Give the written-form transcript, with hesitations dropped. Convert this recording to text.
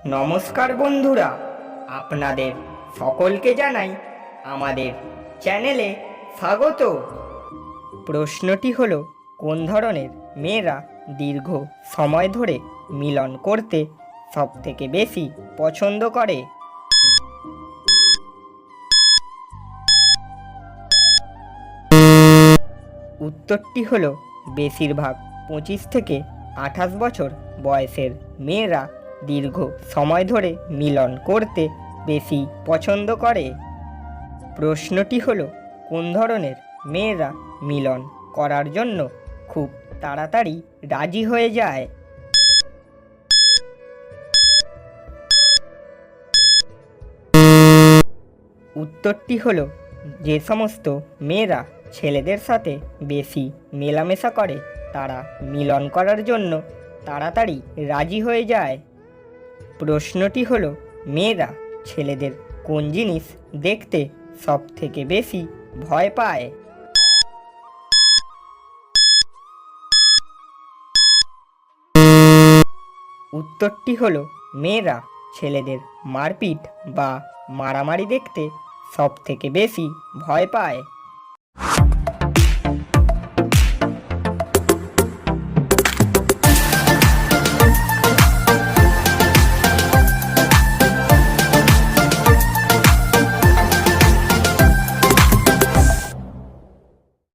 নমস্কার বন্ধুরা, আপনাদের সকলকে জানাই আমাদের চ্যানেলে স্বাগত। প্রশ্নটি হলো, কোন ধরনের মেয়েরা দীর্ঘ সময় ধরে মিলন করতে সবথেকে বেশি পছন্দ করে? উত্তরটি হলো বেশিরভাগ 25 থেকে 28 বছর বয়সের মেয়েরা দীর্ঘ সময় ধরে মিলন করতে বেশি পছন্দ করে। প্রশ্নটি হলো, কোন ধরনের মেয়েরা মিলন করার জন্য খুব তাড়াতাড়ি রাজি হয়ে যায়? উত্তরটি হলো, যে সমস্ত মেয়েরা ছেলেদের সাথে বেশি মেলামেশা করে তারা মিলন করার জন্য তাড়াতাড়ি রাজি হয়ে যায়। প্রশ্নটি হলো, মেয়েরা ছেলেদের কোন জিনিস দেখতে সব থেকে বেশি ভয় পায়? উত্তরটি হলো, মেয়েরা ছেলেদের মারপিট বা মারামারি দেখতে সব থেকে বেশি ভয় পায়।